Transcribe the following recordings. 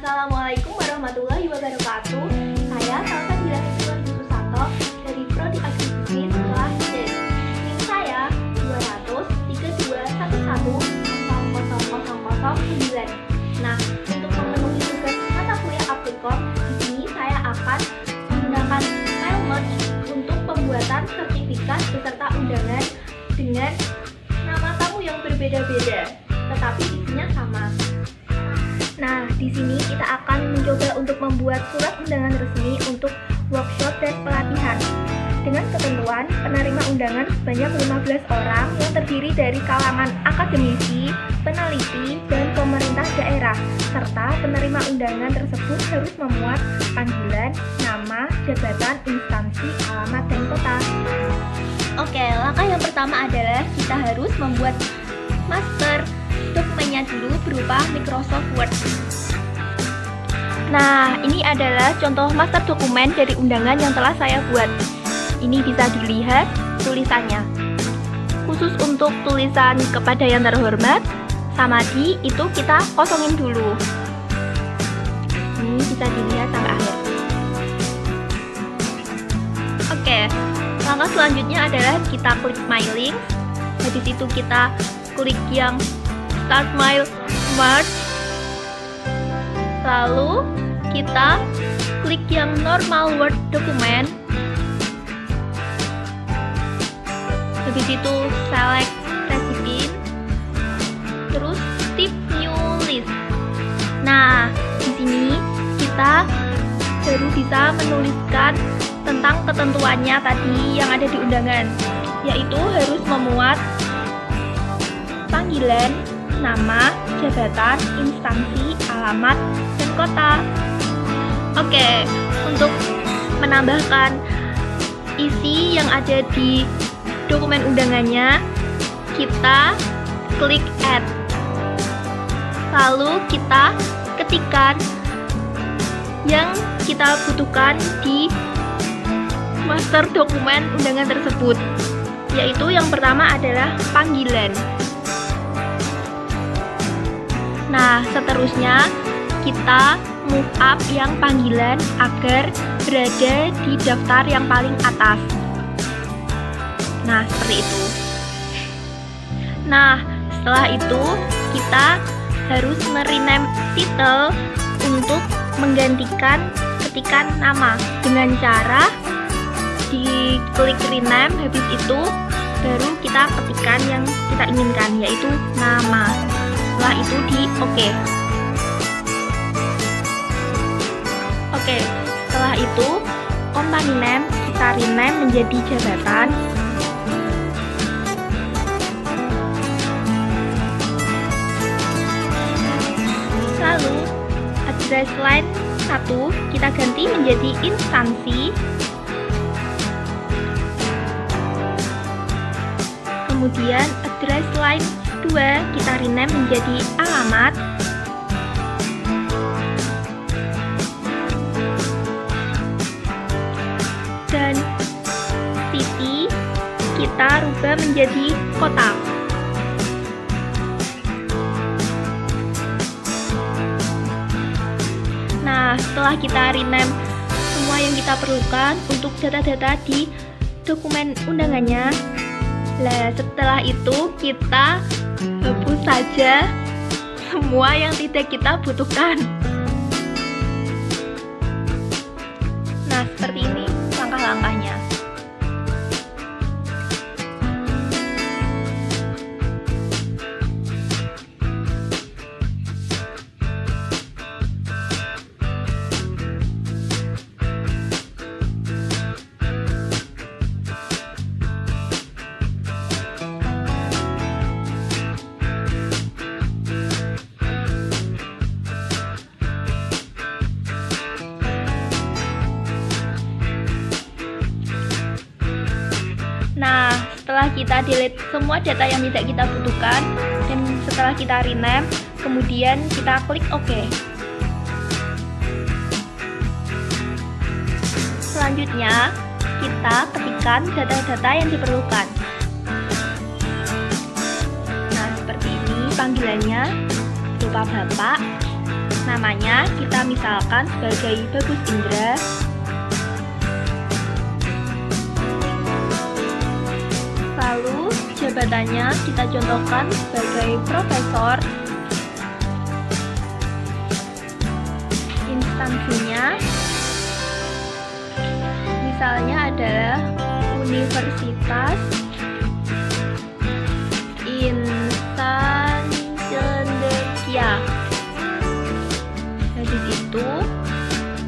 Assalamualaikum warahmatullahi wabarakatuh. Saya Salsa Dilahirkan Susanto dari Prodi Agribisnis kelas D. NIM saya 232110009. Nah, untuk memenuhi tugas mata kuliah Aplikon, di sini saya akan menggunakan file merge untuk pembuatan sertifikat beserta undangan dengan nama tamu yang berbeda-beda, tetapi isinya sama. Nah, di sini kita akan mencoba untuk membuat surat undangan resmi untuk workshop dan pelatihan dengan ketentuan penerima undangan sebanyak 15 orang yang terdiri dari kalangan akademisi, peneliti, dan pemerintah daerah, serta penerima undangan tersebut harus memuat panggilan, nama, jabatan, instansi, alamat, dan kota. Oke, langkah yang pertama adalah kita harus membuat master dokumennya dulu berupa Microsoft Word. Nah, ini adalah contoh master dokumen dari undangan yang telah saya buat. Ini bisa dilihat tulisannya. Khusus untuk tulisan kepada yang terhormat, Samadi, itu kita kosongin dulu. Ini bisa dilihat sampai akhir. Oke, langkah selanjutnya adalah kita klik My Link. Habis itu kita klik yang Start My Merge, lalu kita klik yang Normal Word Document, habis itu select recipient, terus Tip New List. Nah, di sini kita baru bisa menuliskan tentang ketentuannya tadi yang ada di undangan, yaitu harus memuat panggilan, nama, jabatan, instansi, alamat, dan kota. Oke, untuk menambahkan isi yang ada di dokumen undangannya, kita klik Add. Lalu kita ketikkan yang kita butuhkan di master dokumen undangan tersebut, yaitu yang pertama adalah panggilan. Nah, seterusnya kita move up yang panggilan agar berada di daftar yang paling atas. Nah, seperti itu. Nah, setelah itu kita harus merename title untuk menggantikan ketikan nama dengan cara diklik rename, habis itu baru kita ketikkan yang kita inginkan, yaitu nama. Setelah itu di OK. Oke, setelah itu company name kita rename menjadi jabatan. Lalu address line 1 kita ganti menjadi instansi. Kemudian address line 2 kita rename menjadi alamat. Dan city kita rubah menjadi kota. Nah, setelah kita rename semua yang kita perlukan untuk data-data di dokumen undangannya, setelah itu kita hapus saja semua yang tidak kita butuhkan. Nah, seperti ini langkah-langkahnya. Nah, setelah kita delete semua data yang tidak kita butuhkan dan setelah kita rename, kemudian kita klik OK. Selanjutnya, kita ketikkan data-data yang diperlukan. Nah, seperti ini panggilannya berupa bapak, Namanya kita misalkan sebagai Bagus Indra. Lalu jabatannya kita contohkan sebagai profesor. Instansinya misalnya adalah Universitas Insan Cendekia. Dari situ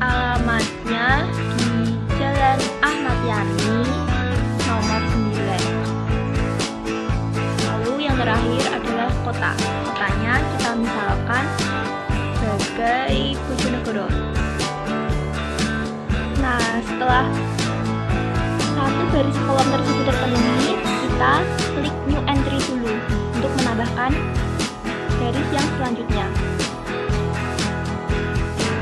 alamatnya di Jalan Ahmad Yani nomor 9. Lalu yang terakhir adalah kota. Kotanya kita misalkan sebagai Bojonegoro. Nah, setelah satu garis kolom tersebut terpenuhi, kita klik new entry dulu untuk menambahkan garis yang selanjutnya.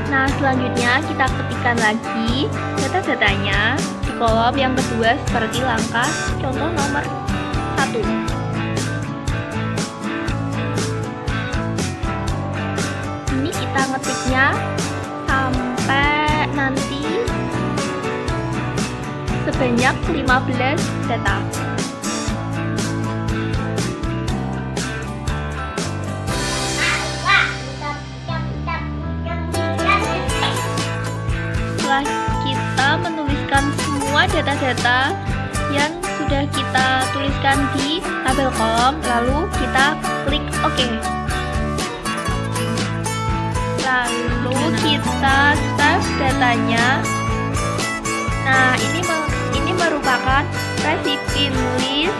Nah, selanjutnya kita ketikkan lagi data-datanya di kolom yang kedua seperti langkah contoh nomor 1. Ini kita ngetiknya sampai nanti sebanyak 15 data. Setelah kita menuliskan semua data-data yang sudah kita tuliskan di tabel kolom, lalu kita klik OK. Lalu kita save datanya. Nah, ini merupakan recipe list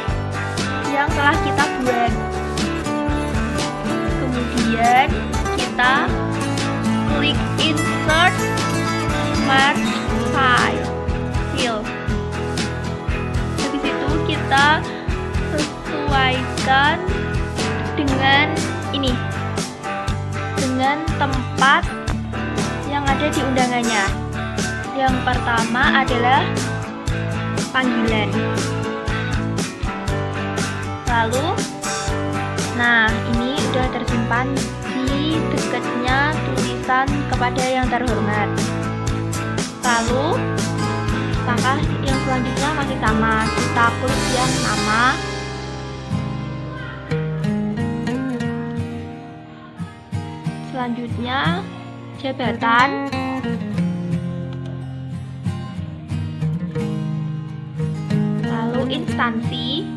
yang telah kita buat. Kemudian kita klik insert merge file. Habis itu kita sesuaikan dengan ini, dengan tempat yang ada di undangannya. Yang pertama adalah panggilan. Lalu, nah ini udah tersimpan di dekatnya tulisan kepada yang terhormat. Lalu, langkah yang selanjutnya masih sama, kita klik yang nama. Selanjutnya jabatan. Lalu instansi.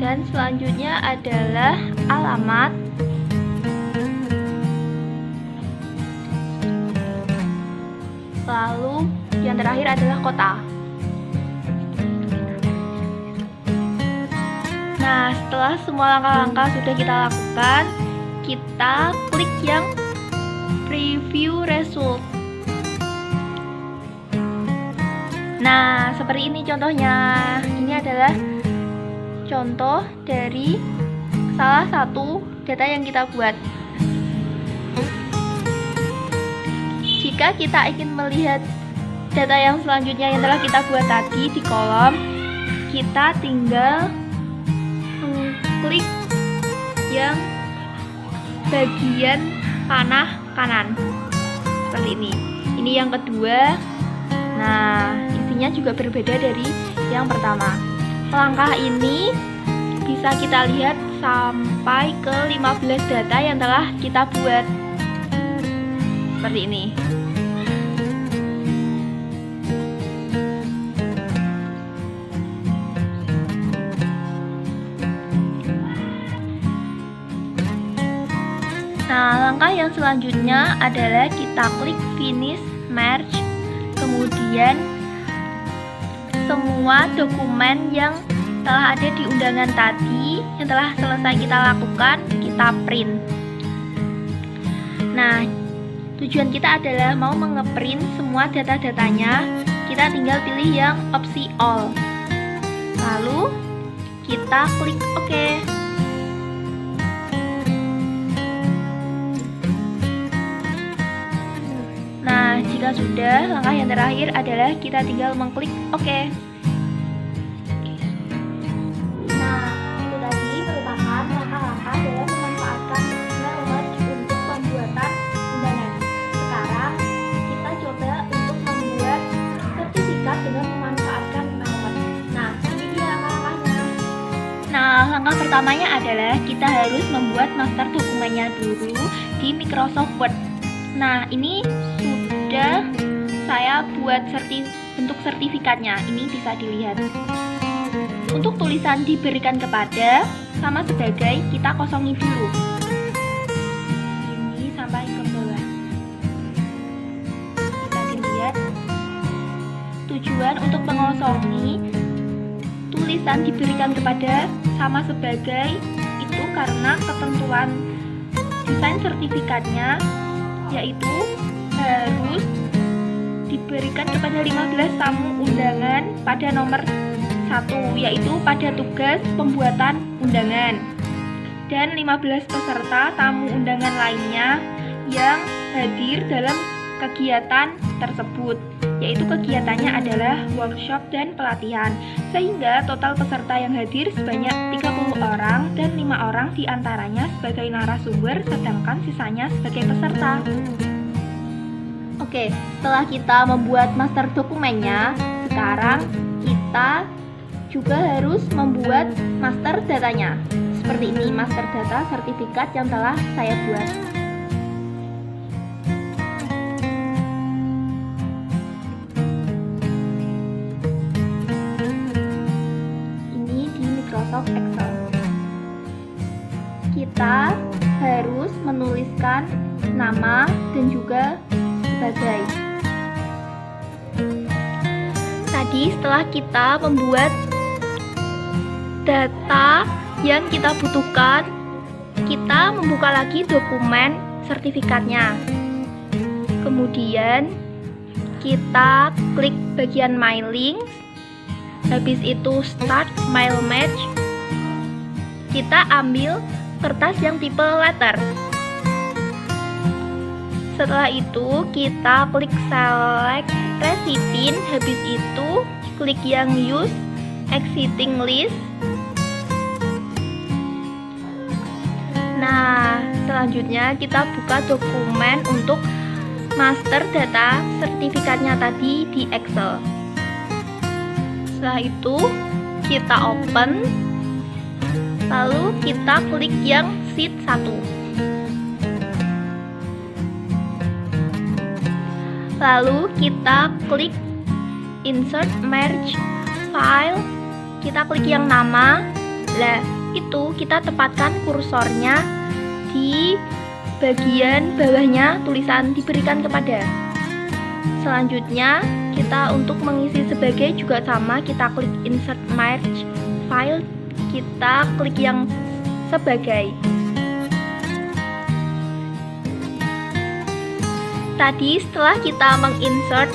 Dan selanjutnya adalah alamat. Lalu yang terakhir adalah kota. Nah, setelah semua langkah-langkah sudah kita lakukan, kita klik yang preview result. Nah, seperti ini contohnya. Ini adalah contoh dari salah satu data yang kita buat. Jika kita ingin melihat data yang selanjutnya yang telah kita buat tadi di kolom, kita tinggal klik yang bagian panah kanan seperti ini. Ini yang kedua. Nah, isinya juga berbeda dari yang pertama. Langkah ini bisa kita lihat sampai ke 15 data yang telah kita buat seperti ini. Nah, langkah yang selanjutnya adalah kita klik finish merge. Kemudian semua dokumen yang telah ada di undangan tadi yang telah selesai kita lakukan, kita print. Nah, tujuan kita adalah mau mengeprint semua data-datanya. Kita tinggal pilih yang opsi all. Lalu kita klik OK. jika sudah, langkah yang terakhir adalah kita tinggal mengklik OK. Nah, itu tadi merupakan langkah-langkah dalam memanfaatkan mail merge untuk pembuatan undangan. Sekarang kita coba untuk membuat sertifikat dengan memanfaatkan mail merge. Nah, ini dia langkah-langkahnya. Nah, langkah pertamanya adalah kita harus membuat master dokumennya dulu di Microsoft Word. Nah, ini sudah saya buat bentuk sertifikatnya. Ini bisa dilihat. Untuk tulisan diberikan kepada sama sebagai kita kosongi dulu. Ini sampai ke bawah. Bisa dilihat. Tujuan untuk mengosongi tulisan diberikan kepada sama sebagai itu karena ketentuan desain sertifikatnya yaitu harus diberikan kepada 15 tamu undangan pada nomor 1, yaitu pada tugas pembuatan undangan, dan 15 peserta tamu undangan lainnya yang hadir dalam kegiatan tersebut, yaitu kegiatannya adalah workshop dan pelatihan, sehingga total peserta yang hadir sebanyak 30 orang dan 5 orang diantaranya sebagai narasumber, sedangkan sisanya sebagai peserta. Oke, setelah kita membuat master dokumennya, sekarang kita juga harus membuat master datanya. Seperti ini master data sertifikat yang telah saya buat. Ini di Microsoft Excel. Kita harus menuliskan nama dan juga sebagai. Tadi setelah kita membuat data yang kita butuhkan, kita membuka lagi dokumen sertifikatnya. Kemudian kita klik bagian My Links. Habis itu Start Mail Match. Kita ambil kertas yang tipe letter. Setelah itu kita klik Select Recipient. Habis itu klik yang Use Existing List. Nah, selanjutnya kita buka dokumen untuk master data sertifikatnya tadi di Excel. Setelah itu kita open, lalu kita klik yang sheet 1. Lalu kita klik Insert Merge File. Kita klik yang nama. Nah, itu kita tempatkan kursornya di bagian bawahnya tulisan diberikan kepada. Selanjutnya kita untuk mengisi sebagai juga sama, kita klik Insert Merge File. Kita klik yang sebagai. Tadi setelah kita menginsert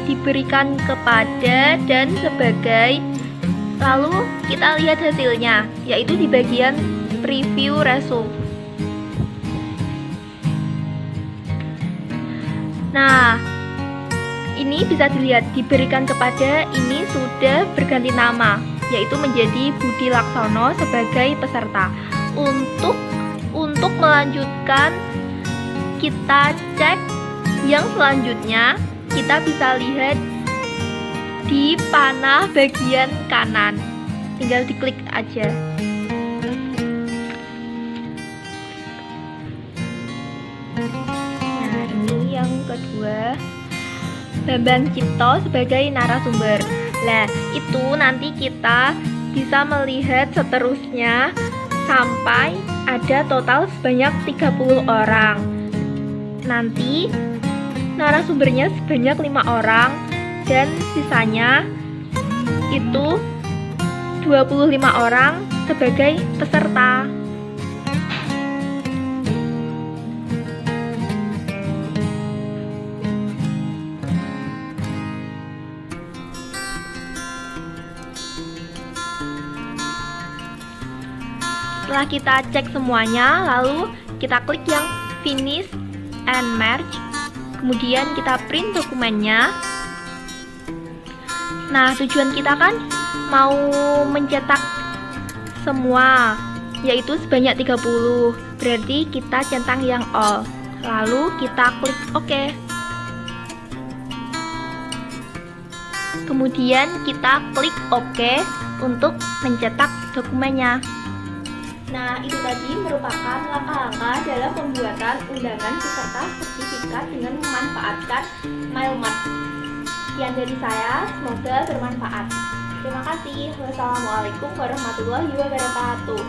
diberikan kepada dan sebagai, lalu kita lihat hasilnya, yaitu di bagian preview result. Nah, ini bisa dilihat diberikan kepada ini sudah berganti nama, yaitu menjadi Budi Laksono sebagai peserta. Untuk melanjutkan, kita cek yang selanjutnya, kita bisa lihat di panah bagian kanan. Tinggal diklik aja. Nah, ini yang kedua, Bambang Cipto sebagai narasumber. Nah, itu nanti kita bisa melihat seterusnya sampai ada total sebanyak 30 orang. Nanti narasumbernya sebanyak 5 orang dan sisanya itu 25 orang sebagai peserta. Setelah kita cek semuanya, lalu kita klik yang Finish and Merge. Kemudian kita print dokumennya. Nah, tujuan kita kan mau mencetak semua, yaitu sebanyak 30. Berarti kita centang yang all. Lalu kita klik OK. Kemudian kita klik OK untuk mencetak dokumennya. Nah, itu tadi merupakan langkah-langkah dalam pembuatan undangan beserta sertifikat dengan memanfaatkan MailMart. Sekian dari saya, semoga bermanfaat. Terima kasih. Wassalamualaikum warahmatullahi wabarakatuh.